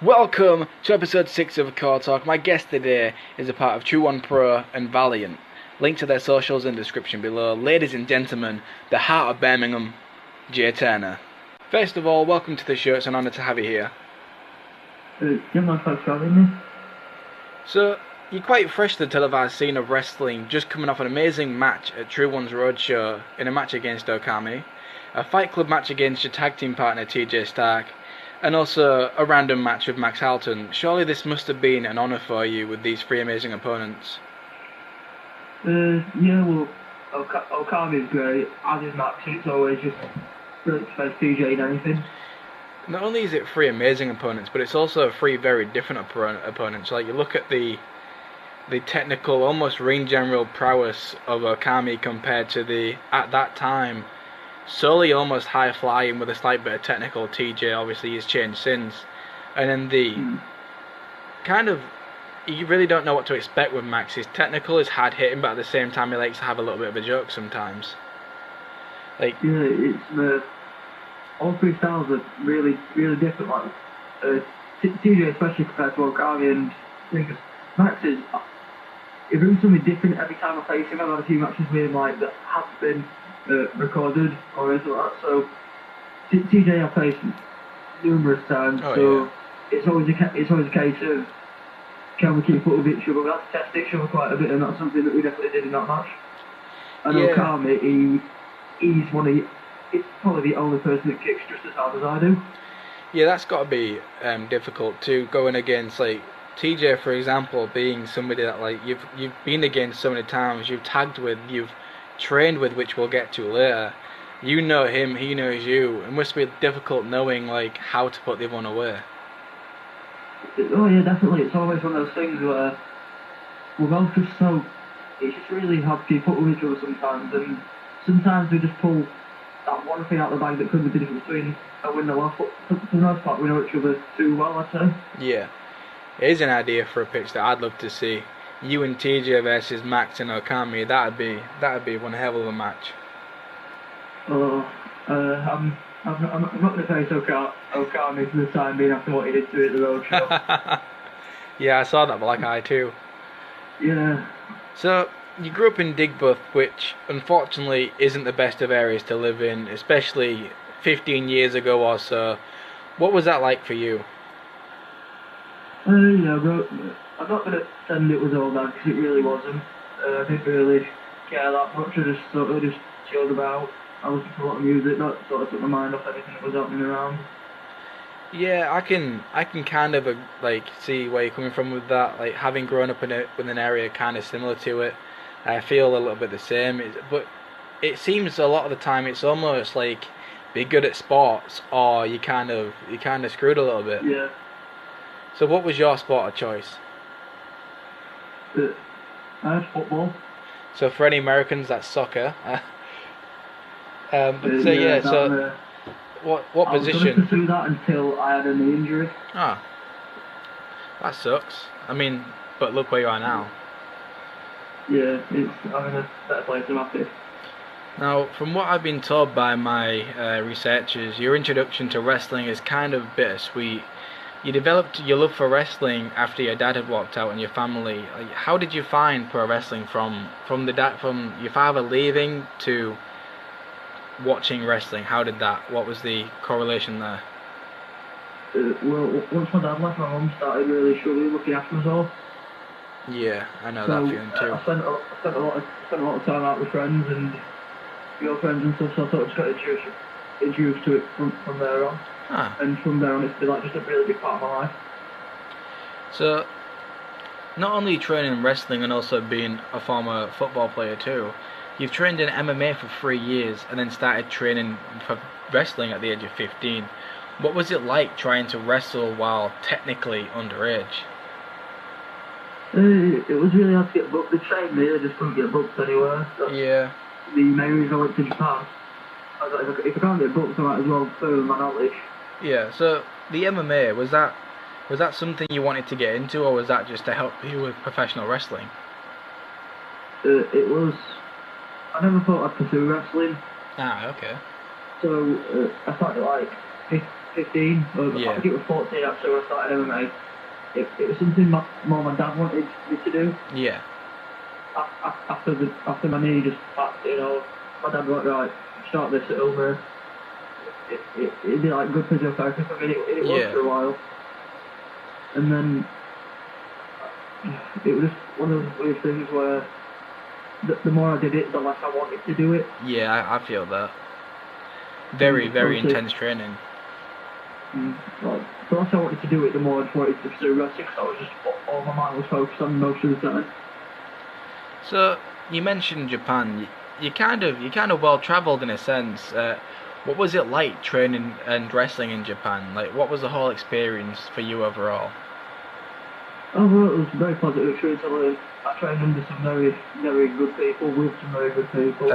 Welcome to episode 6 of CawTalk. My guest today is a part of True One Pro and Valiant. Link to their socials in the description below. Ladies and gentlemen, the heart of Birmingham, Jay Turner. First of all, welcome to the show. It's an honour to have you here. Thanks for having me. So, you're quite fresh to the televised scene of wrestling, just coming off an amazing match at True One's Roadshow in a match against Okami, a Fight Club match against your tag team partner TJ Stark, and also a random match with Max Halton. Surely this must have been an honour for you with these three amazing opponents. Okami is great, as is Max. It's always just great to face TJ in anything. Not only is it three amazing opponents, but it's also three very different opponents. Like, you look at the technical, almost ring general prowess of Okami compared to the, at that time, solely almost high flying with a slight bit of technical TJ. Obviously he's changed since. And then the kind of, you really don't know what to expect with Max. His technical is hard hitting, but at the same time he likes to have a little bit of a joke sometimes. Like, yeah, it's all three styles are really, really different. Like TJ, especially compared to Okami, and because Max is, he brings something different every time I face him. I've had a few matches with him like that have been recorded or anything like that. So TJ I've faced numerous times. It's always a case of, can we keep up with each other? We have to test each other quite a bit, and that's something that we definitely did in that match. And Okami, he's probably the only person that kicks just as hard as I do. Yeah, that's got to be difficult too, going against like TJ, for example, being somebody that like you've been against so many times, you've tagged with, you've trained with, which we'll get to later. You know him, he knows you. It must be difficult knowing like how to put the other one away. Oh yeah, definitely. It's always one of those things where we're both just so, it's just really hard to keep up with each other sometimes, and sometimes we just pull that one thing out of the bag that could be the difference between a win and a loss, but for the most part we know each other too well, I'd say. Yeah. Here's an idea for a pitch that I'd love to see. You and TJ versus Max and Okami. That'd be one hell of a match. I'm not going to face Okami for the time being after what he did to it at the Roadshow. Yeah, I saw that black eye too. Yeah. So, you grew up in Digbeth, which unfortunately isn't the best of areas to live in, especially 15 years ago or so. What was that like for you? I'm not going to pretend it was all that, because it really wasn't. I didn't really care that much. I just sort of just chilled about. I listened to a lot of music, that sort of took my mind off everything that was happening around. Yeah, I can kind of like see where you're coming from with that. Like, having grown up in an area kind of similar to it, I feel a little bit the same. But it seems a lot of the time it's almost like be good at sports, or you kind of screwed a little bit. Yeah. So what was your sport of choice? I had football. So for any Americans, that's soccer. What position? I was going to pursue that until I had a knee injury. Ah, that sucks. I mean, but look where you are now. Yeah, I'm in a better place than I think. Now, from what I've been told by my researchers, your introduction to wrestling is kind of bittersweet. You developed your love for wrestling after your dad had walked out and your family. Like, how did you find pro wrestling from your father leaving to watching wrestling? How did that? What was the correlation there? Well, once my dad left, my mum started really struggling looking after us all. Yeah, I know that feeling too. I spent a lot of time out with friends and girlfriends and stuff, so I sort of just got introduced to it from there on. And from there on, it's been like just a really big part of my life. So, not only training in wrestling and also being a former football player too, you've trained in MMA for 3 years and then started training for wrestling at the age of 15. What was it like trying to wrestle while technically underage? It was really hard to get booked. They trained me, I just couldn't get booked anywhere. Yeah. The main reason I went to Japan. I was like, if I can't get booked, I might as well further my knowledge. Yeah, so the MMA, was that something you wanted to get into, or was that just to help you with professional wrestling? It was. I never thought I'd pursue wrestling. Ah, okay. So I started like 15, or Yeah. I think it was 14 actually when I started MMA. It was something my mum and dad wanted me to do. Yeah. After my knee just backed, my dad went, right, start this at home. It did like good physiotherapy for me, it was Yeah. for a while. And then it was just one of those weird things where the more I did it, the less I wanted to do it. Yeah, I feel that. Very, very intense training. Like, the less I wanted to do it, the more I just wanted to pursue wrestling, so I was just, all my mind was focused on most of the time. So, you mentioned Japan. You kind of well travelled in a sense. What was it like training and wrestling in Japan? Like, what was the whole experience for you overall? Overall, it was a very positive experience. I trained under some very, very good people, with some very good people.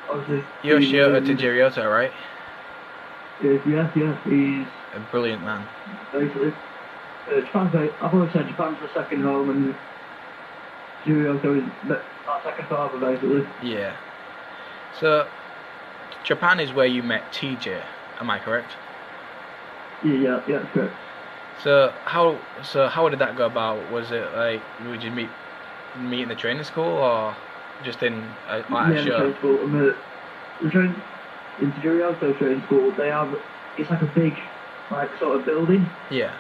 Obviously, Yoshio Tajirioto, right? Yes, he's A brilliant man. basically. I've always said Japan's my second home, and Tajirioto is our second father, basically. Yeah. So, Japan is where you met TJ, am I correct? Yeah, that's correct. So how did that go about? Was it like, would you meet in the training school, or just in a show? Training school. The train in Tajirioto training school, it's like a big, like, sort of building. Yeah.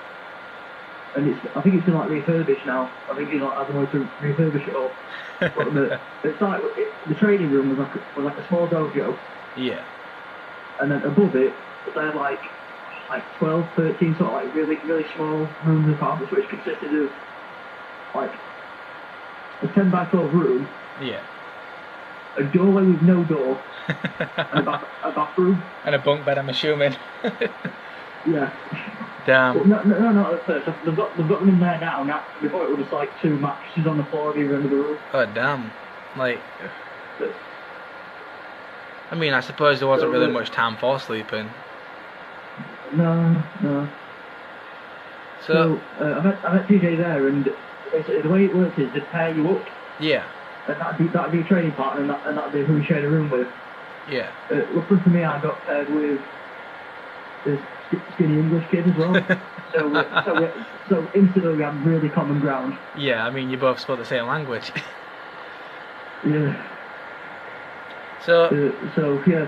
And I think it's been like refurbished now. I think he's like having a way to refurbish it all. But it's like the training room was like a small dojo. Yeah. And then above it, they had like 12, 13 sort of like really, really small rooms and apartments, which consisted of like a 10 by 12 room. Yeah. A doorway with no door. And a bathroom. And a bunk bed, I'm assuming. Yeah. Damn. Well, no, not at first. They've got them in there now. Before it was just like 2 mattresses on the floor at either end of the room. Oh damn. Like, I mean, I suppose there wasn't really much time for sleeping. No. So I met TJ there, and basically the way it works is they pair you up. Yeah. And that'd be a training partner, and that'd be who you share a room with. Yeah. Luckily for me, I got paired with this skinny English kid as well. so instantly we had really common ground. Yeah, I mean, you both spoke the same language. Yeah. So yeah.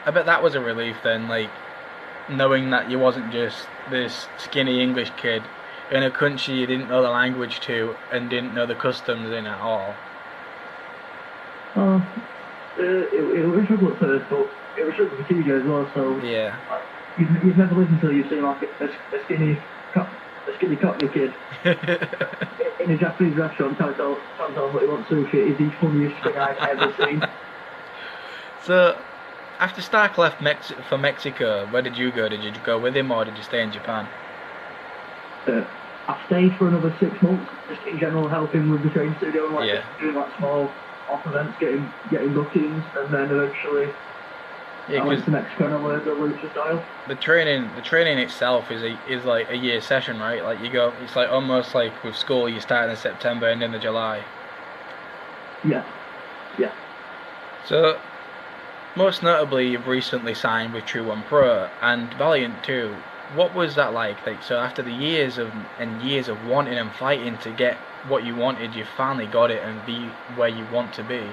I bet that was a relief then, like, knowing that you wasn't just this skinny English kid in a country you didn't know the language to and didn't know the customs in at all. It was a struggle at first, but it was a struggle for TJ as well, so... Yeah. You've never lived until you've seen like a skinny cockney kid in a Japanese restaurant trying to tell him what he wants sushi. Is the funniest thing I've ever seen. So, after Stark left for Mexico, where did you go? Did you go with him, or did you stay in Japan? I stayed for another 6 months, just in general helping with the training studio and doing like small off events, getting bookings, and then eventually I went to Mexico and I learned the lucha style. The training itself is like a year session, right? Like you go, it's like almost like with school, you start in September and end in July. Yeah. So, most notably, you've recently signed with True One Pro and Valiant too. What was that like? Like, so after the years of wanting and fighting to get what you wanted, you finally got it and be where you want to be.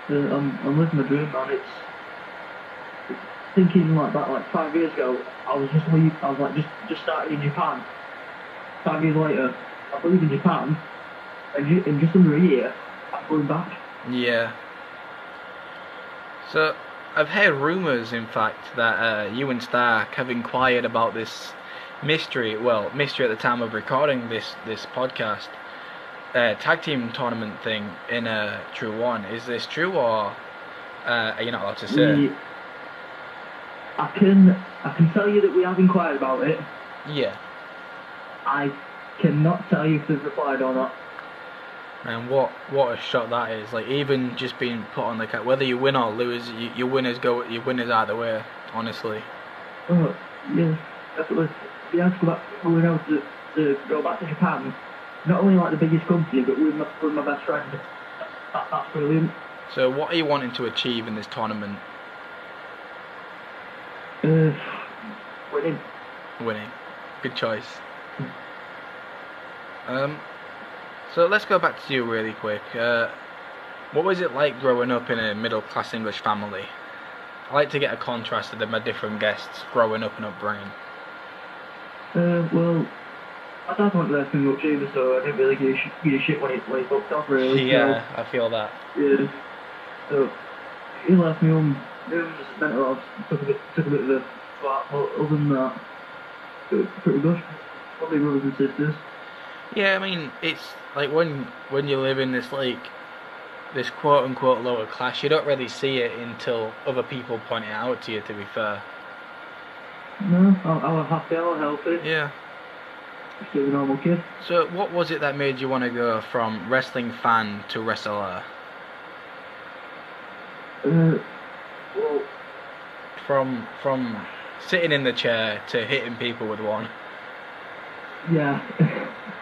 I'm living my dream, man. It's thinking like that. Like 5 years ago, I was just starting in Japan. 5 years later, I believe in Japan, and in just under a year, I'm going back. Yeah. So, I've heard rumours, in fact, that you and Stark have inquired about this mystery at the time of recording this podcast, tag team tournament thing in True One. Is this true, or are you not allowed to say? I can tell you that we have inquired about it. Yeah. I cannot tell you if they've replied or not. And what a shot that is! Like, even just being put on the cat, whether you win or lose, your winners either way. Honestly. Oh yeah, definitely. We have to go back. We know to go back to Japan. Not only like the biggest company, but with my best friend. That's brilliant. So, what are you wanting to achieve in this tournament? winning. Winning. Good choice. So let's go back to you really quick. What was it like growing up in a middle-class English family? I like to get a contrast of my different guests growing up and upbringing. Well, my dad wasn't there for much either, so I didn't really give a shit when he fucked off, really. Yeah, so, I feel that. Yeah. So, he left me home. Mum's mental health took a bit of a flat, but other than that, it was pretty good. Probably brothers and sisters. Yeah, I mean, it's like when you live in this this quote unquote lower class, you don't really see it until other people point it out to you, to be fair. No, I was happy, I was healthy. Yeah. Just a normal kid. So what was it that made you want to go from wrestling fan to wrestler? Well, from sitting in the chair to hitting people with one. Yeah.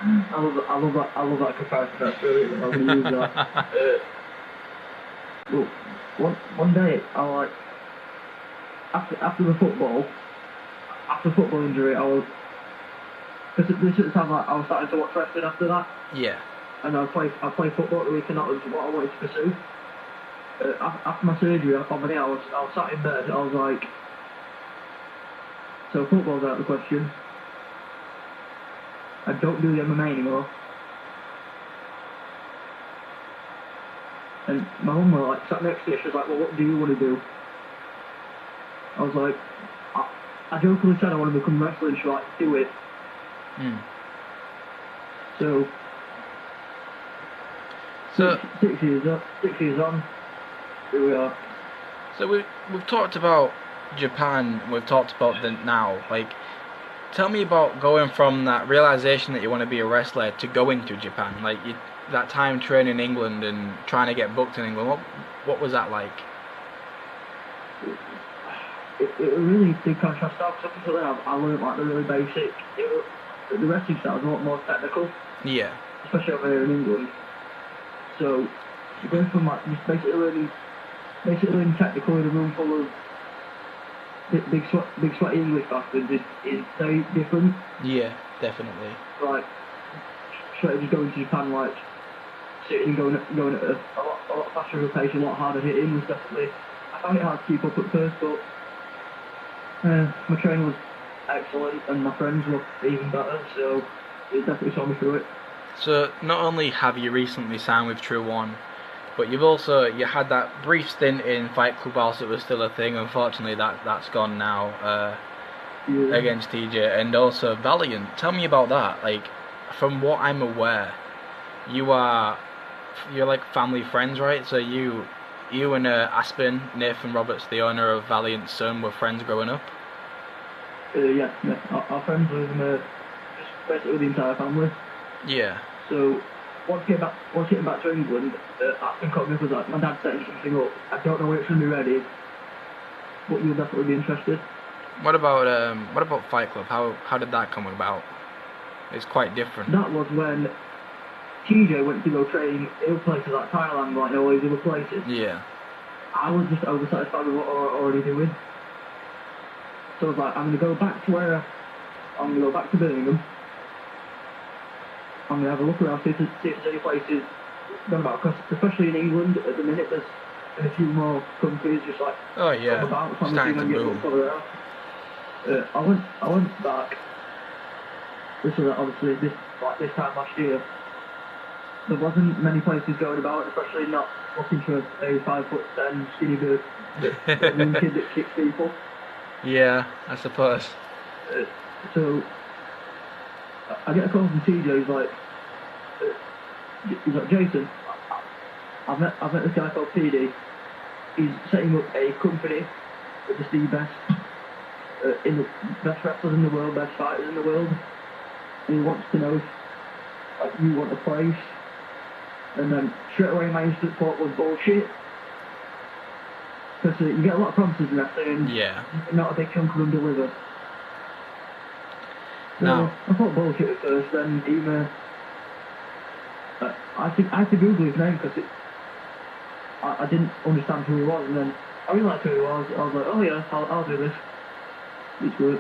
I love that comparison, that's brilliant. I'm going to use that. Well, one day, I like, after the football injury, I was, because this at the time I was starting to watch wrestling after that. Yeah. And I played football at the weekend, that was what I wanted to pursue. After my surgery on my knee, I was sat in bed, I was like, so football's out of the question. I don't do the MMA anymore. And my mum was like, sat next to me, she was like, well, what do you want to do? I was like, I jokingly said I want to become a wrestler, and she was like, do it. So 6 years on, here we are. So we've talked about Japan, we've talked about the now. Like, tell me about going from that realization that you want to be a wrestler to going to Japan. Like that time training in England and trying to get booked in England. What was that like? It really did contrast out. Up until then, I learned like the really basic. The wrestling style was a lot more technical. Yeah. Especially over here in England. So going from like just basically learning technical in a room full of big sweaty English bastards is very different. Yeah, definitely. Like straight just going to Japan, like sitting and going at a lot faster of a pace, a lot harder hitting was definitely. I found it hard to keep up at first, but my training was excellent and my friends were even better, so it definitely saw me through it. So not only have you recently signed with True One, but you had that brief stint in Fight Club whilst it was still a thing. Unfortunately, that's gone now against TJ, and also Valiant. Tell me about that. Like, from what I'm aware, you're like family friends, right? So you and Aspen, Nathan Roberts, the owner of Valiant's son, were friends growing up? Yeah. Our friends with just basically the entire family. Yeah. So once getting back to England, Aspen called me because like, my dad's setting something up. I don't know when it's going to be ready, but you'll definitely be interested. What about Fight Club? How did that come about? It's quite different. That was when TJ went to go train in places like Thailand, like all these other places. Yeah. I was just oversatisfied with what I was already doing. So I was like, I'm going to go back to Birmingham. I'm going to have a look around, see if there's any places going about, because especially in England at the minute, there's a few more countries just like about, so starting to boom. I went back. This was obviously this time last year. There wasn't many places going about, especially not looking for a 5'10" skinny bird, kid that kicks people. Yeah, I suppose. So I get a call from TJ. He's like, Jason, I've met this guy called PD. He's setting up a company with just the best wrestlers in the world, best fighters in the world. And he wants to know if you want a place. And then straight away my instant thought was bullshit. Because you get a lot of promises in wrestling, and not a big chunk of them deliver. So no. I thought bullshit at first, then even I had to Google his name because I didn't understand who he was, and then I realised who he was. I was like, oh yeah, I'll do this. It's good.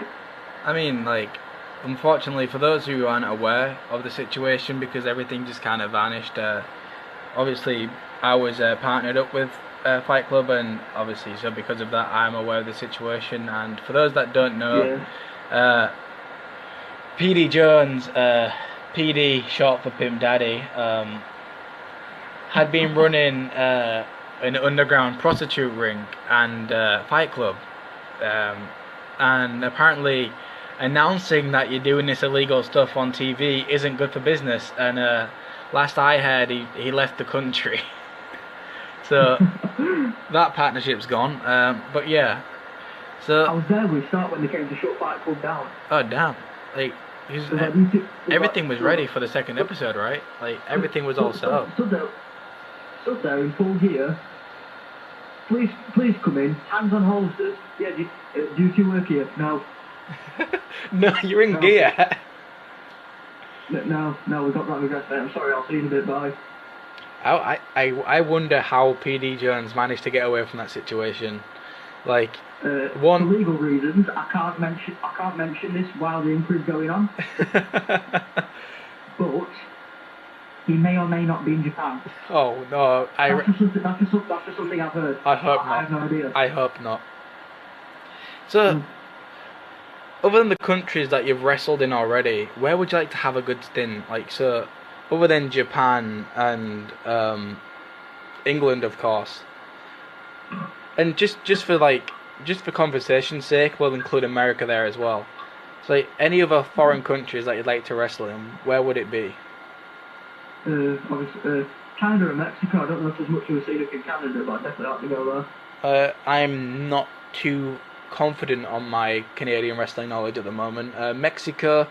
I mean, like, unfortunately, for those who aren't aware of the situation, because everything just kind of vanished, obviously, I was partnered up with Fight Club, and obviously, so because of that, I'm aware of the situation. And for those that don't know, PD Jones, PD, short for Pimp Daddy, had been running an underground prostitute ring and Fight Club, and apparently announcing that you're doing this illegal stuff on TV isn't good for business. And last I heard, he left the country. So that partnership's gone. But yeah, so I was there when we started when they came to shut Fight Club down. Oh damn! Like, everything was ready for the second episode, right? Like, everything was all set up. Stood there in full gear. Please come in. Hands on holsters. Yeah, do you work here? No. No, you're in gear. No, we got wrong address, mate. I'm sorry, I'll see you in a bit, bye. I wonder how PD Jones managed to get away from that situation. Like, for legal reasons, I can't mention this while the inquiry's going on. But he may or may not be in Japan. Oh no! That's just something I've heard. I hope not. I have no idea. I hope not. So, other than the countries that you've wrestled in already, where would you like to have a good stint? Like, so, other than Japan and England, of course, and just for conversation's sake, we'll include America there as well. So, like, any other foreign countries that you'd like to wrestle in, where would it be? Obviously, Canada and Mexico. I don't know if there's much of a scene in Canada, but I'd definitely like to go there. I'm not too confident on my Canadian wrestling knowledge at the moment. Mexico,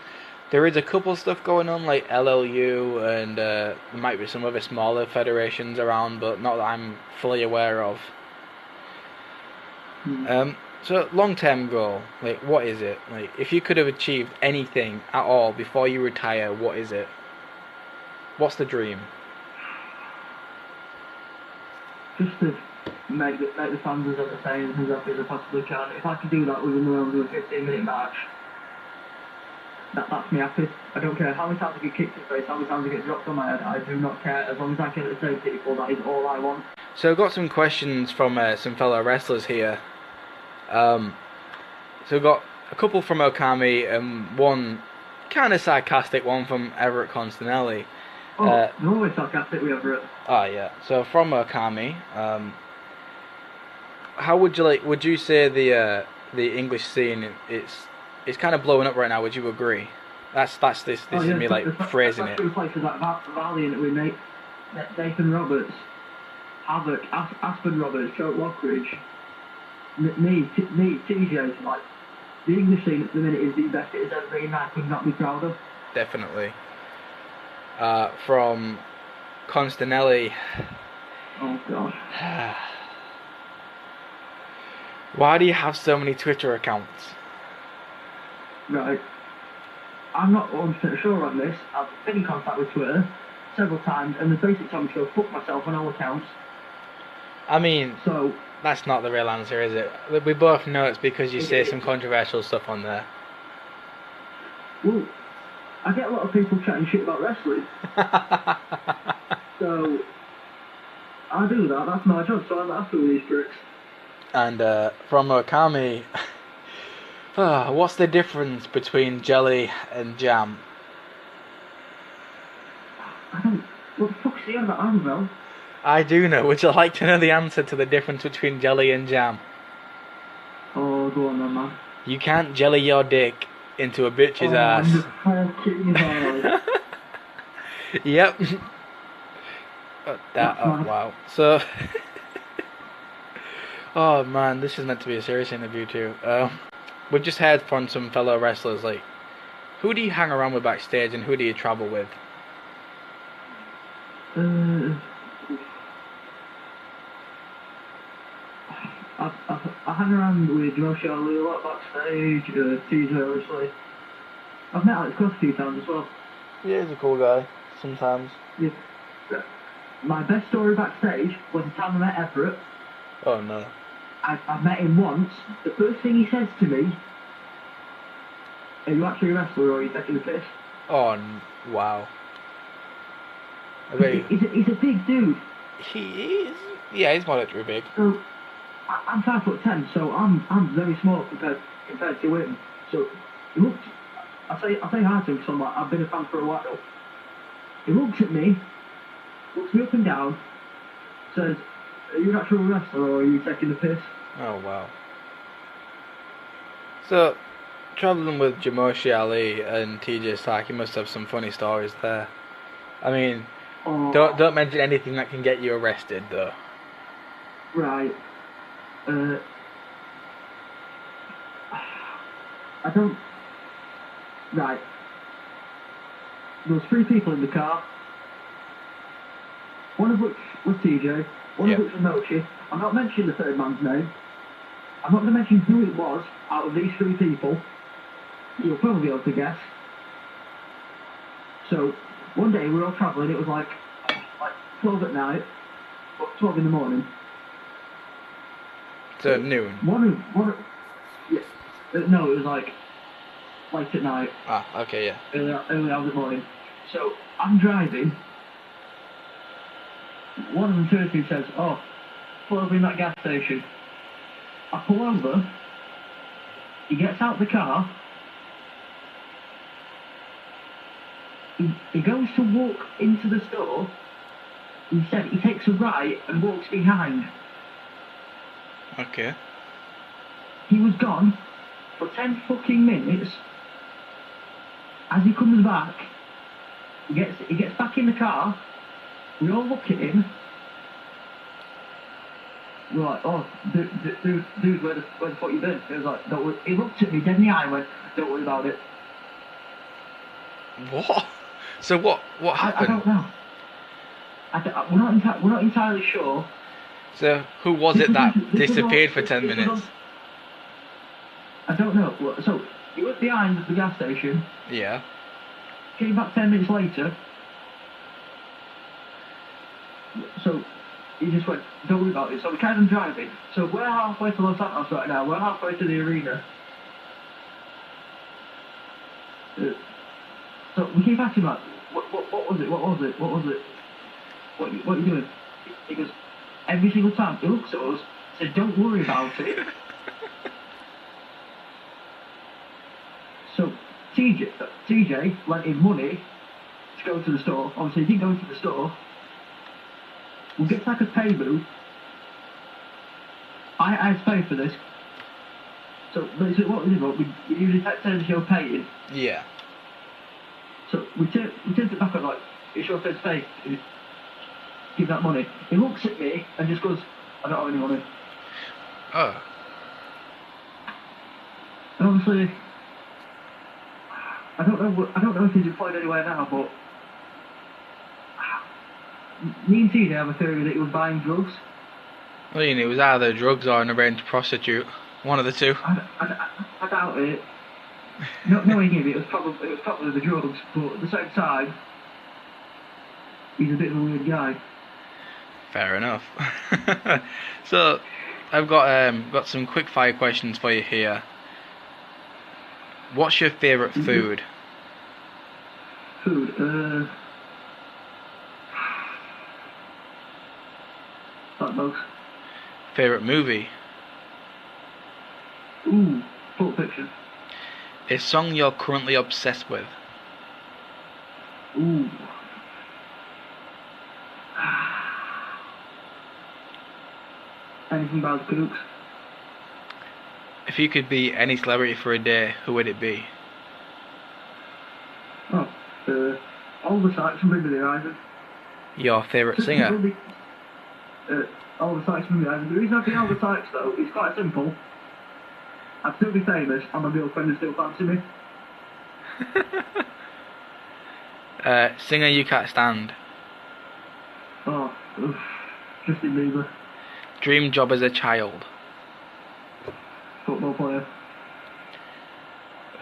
there is a couple stuff going on, like LLU, and there might be some other smaller federations around, but not that I'm fully aware of. So, long-term goal, like, what is it? Like, if you could have achieved anything at all before you retire, what is it? What's the dream? Just to make the fans as entertained and as happy as I possibly can. If I could do that within the realms of a 15-minute match, that's me happy. I don't care how many times I get kicked in the face, how many times I get dropped on my head, I do not care. As long as I can entertain people, that is all I want. So I've got some questions from some fellow wrestlers here. So we've got a couple from Okami and one kind of sarcastic one from Everett Constanelli. They're always sarcastic with Everett. Oh yeah. So from Okami, how would you say the English scene it's kind of blowing up right now? Would you agree? This is me like phrasing it. Places like Valiant with Nathan Roberts, Havoc, Aspen Roberts, Joe Lockridge. Me, TJ, like, the English scene at the minute is the best it has ever been, and I could not be prouder. Definitely. From Constanelli. Oh, God. Why do you have so many Twitter accounts? Right. I'm not 100% sure on this. I've been in contact with Twitter several times, and the basic told me to go fuck myself on all accounts. I mean, that's not the real answer, is it? We both know it's because you say some controversial stuff on there. Well, I get a lot of people chatting shit about wrestling. So, I do that, that's my job, so I'm after these tricks. And from Okami, what's the difference between jelly and jam? What the fuck's the other? I don't know. I do know. Would you like to know the answer to the difference between jelly and jam? Oh, go on then, man. You can't jelly your dick into a bitch's ass. Yep. Wow. So, oh man, this is meant to be a serious interview too. We've just heard from some fellow wrestlers. Like, who do you hang around with backstage, and who do you travel with? I hang around with Josh Lee a lot backstage, TJ obviously. I've met Alex Cross a few times as well. Yeah, he's a cool guy, sometimes. Yeah. My best story backstage was the time I met Everett. Oh no. I've met him once. The first thing he says to me, Are you actually a wrestler or are you taking the piss? Oh, wow. I mean, He's a big dude. he is. Yeah, he's moderately big. So I'm 5'10", so I'm very small compared to him. So he looks. I say hi to him because I've been a fan for a while. He looks at me, looks me up and down, says, "Are you an actual wrestler or are you taking the piss?" Oh, wow. So, travelling with Jamoshi Ali and TJ Stark, you must have some funny stories there. I mean, don't mention anything that can get you arrested, though. Right. I don't. Right. There was 3 people in the car. One of which was TJ. One of which was Mochi. I'm not mentioning the third man's name. I'm not going to mention who it was out of these 3 people. You'll probably be able to guess. So, one day we were all travelling. It was like 12 at night, or 12 in the morning. So noon. Yeah. No, it was like late at night. Ah, okay, yeah. Early hours of the morning. So I'm driving. One of them turns to me and says, "Oh, pull over in that gas station." I pull over. He gets out the car. He goes to walk into the store. Instead, he takes a right and walks behind. Okay. He was gone for 10 fucking minutes. As he comes back, he gets back in the car. We all look at him. We're like, "Oh, dude, where the fuck you been?" He was like, "Don't worry." He looked at me dead in the eye and went, "Don't worry about it." What? So what happened? I don't know. We're not entirely sure. So who was it that disappeared for 10 minutes? I don't know. So he was behind the gas station. Yeah. Came back 10 minutes later. So he just went, "Don't worry about it." So we carried on driving. So we're halfway to Los Santos right now. We're halfway to the arena. So we keep asking, like, what was it? What was it? What was it? What are you doing? He goes, every single time he looks at us, says, "Don't worry about it." So TJ lent him money to go to the store. Obviously, he didn't go into the store. We'll get like a pay booth. I had to pay for this. So basically, what we did was we usually turn the show paying. Yeah. So we turned it back on, like, "It's your first pay. Give that money." He looks at me and just goes, "I don't have any money." Oh. And obviously, I don't know if he's employed anywhere now, but me and TJ have a theory that he was buying drugs. Well, you know, it was either drugs or an arranged prostitute. One of the two. I doubt it. Not knowing him, it was probably the drugs, but at the same time, he's a bit of a weird guy. Fair enough. So, I've got some quick fire questions for you here. What's your favourite food? Food, hot dogs. Favourite movie? Ooh, Pulp Fiction. A song you're currently obsessed with? Ooh. Anything about the Kooks? If you could be any celebrity for a day, who would it be? Oh, Oliver Sykes from Bring Me the Horizon. Your favourite singer? Oliver Sykes from Bring Me the Horizon. The reason I think Oliver Sykes, though, is quite simple. I'd still be famous, and my girlfriend would still fancy me. Singer you can't stand? Oh, oof. Justin Bieber. Dream job as a child? Football player.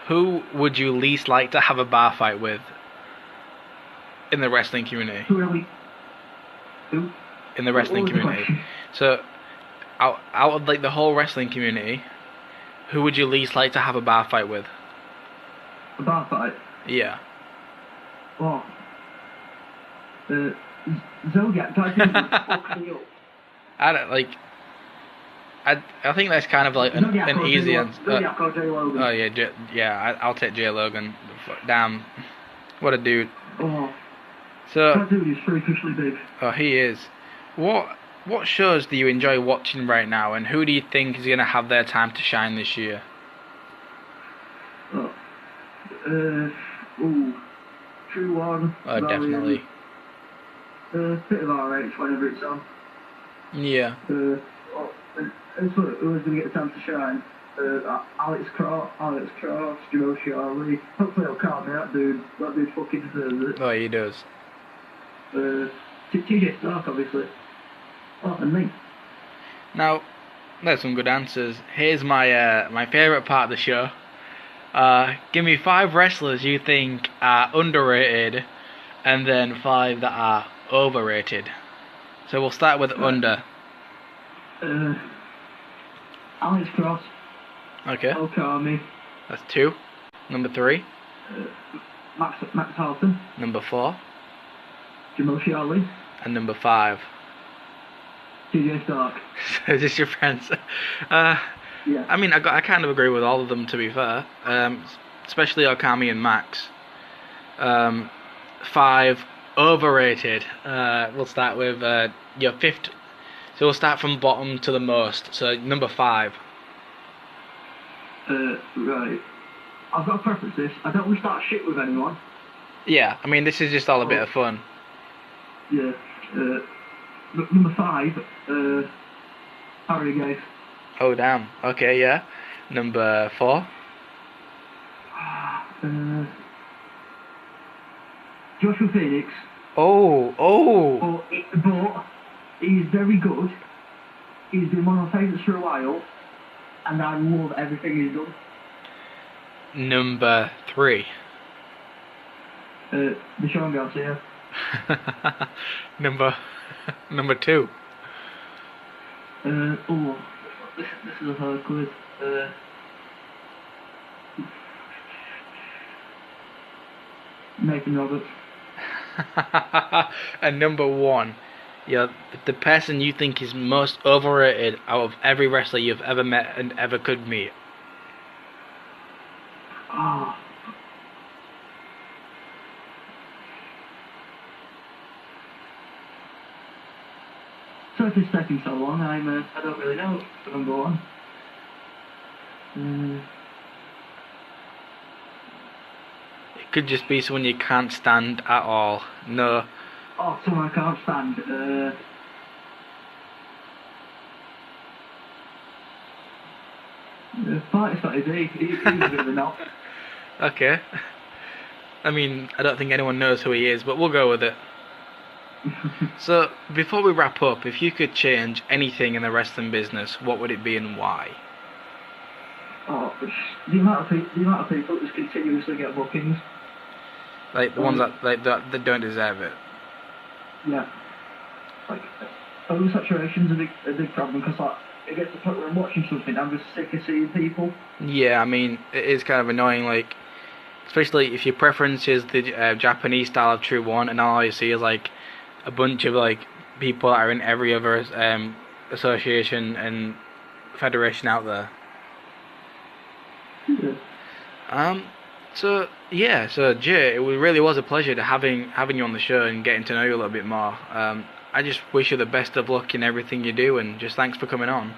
Who would you least like to have a bar fight with in the wrestling community? Who? In the wrestling community. So, out of like the whole wrestling community, who would you least like to have a bar fight with? A bar fight. Yeah. Oh. Zodiac, that dude would fuck me up. I don't like. I think that's kind of like Zodiac an or easy J. answer. Zodiac or J. Logan. Oh yeah, I'll take Jay Logan. Damn, what a dude. Oh. So That dude is freakishly big. oh, he is. What shows do you enjoy watching right now, and who do you think is gonna have their time to shine this year? Oh. True One. Oh, definitely. Bit of RH whenever it's on. Yeah. It's who's going to get the time to shine. Alex Cross, Jamoshi Ali. Hopefully he'll calm me, that dude. That dude fucking deserves it. Oh, he does. TJ Stark, obviously. Oh, and me. Now, there's some good answers. Here's my favourite part of the show. Give me 5 wrestlers you think are underrated, and then 5 that are overrated. So we'll start with under. Alex Cross. Okay. Okami. That's 2. Number 3. Max Halton. Number 4. Jamoshi Ali. And number 5. TJ Stark. So is this your friends? Yeah. I mean, I kind of agree with all of them, to be fair. Especially Okami and Max. 5 overrated. We'll start with your 5th. So we'll start from bottom to the most. So number 5. Right. I've got to preference this. I don't want to start shit with anyone. Yeah, I mean, this is just all a bit of fun. Yeah. Number 5. Harry Gates. Oh, damn. Okay, yeah. Number 4. Joshua Phoenix. Oh. But he's very good. He's been one of my favourites for a while, and I love everything he's done. Number 3. Deshaun Garcia. Number 2. This is a hard quiz. Nathan Roberts. And number 1. Yeah, the person you think is most overrated out of every wrestler you've ever met and ever could meet. Oh. Sorry for taking so long. I don't really know. But number 1. It could just be someone you can't stand at all. No. Oh, someone I can't stand. It's not easy. He's a bit of a knock. Okay. I mean, I don't think anyone knows who he is, but we'll go with it. So, before we wrap up, if you could change anything in the wrestling business, what would it be and why? Oh, the amount of people that just continuously get bookings. Like the ones that don't deserve it. Yeah. Like, oversaturation's a big problem because like it gets to the point where I'm watching something, I'm just sick of seeing people. Yeah, I mean, it is kind of annoying, like, especially if your preference is the Japanese style of True One, and all you see is like a bunch of like people that are in every other association and federation out there. Yeah. So Jay, it really was a pleasure to having you on the show and getting to know you a little bit more. I just wish you the best of luck in everything you do, and just thanks for coming on.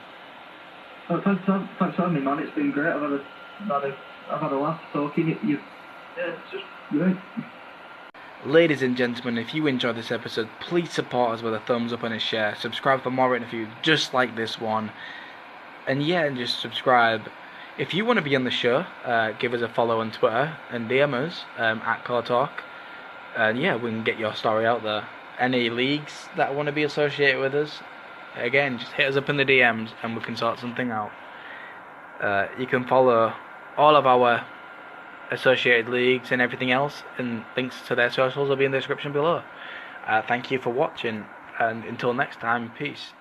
Oh, thanks for having me, man. It's been great. I've had a laugh talking. It's just great. Ladies and gentlemen, if you enjoyed this episode, please support us with a thumbs up and a share. Subscribe for more interviews just like this one. And yeah, just subscribe. If you want to be on the show, give us a follow on Twitter and DM us at CawTalk. And yeah, we can get your story out there. Any leagues that want to be associated with us, again, just hit us up in the DMs and we can sort something out. You can follow all of our associated leagues and everything else, and links to their socials will be in the description below. Thank you for watching, and until next time, peace.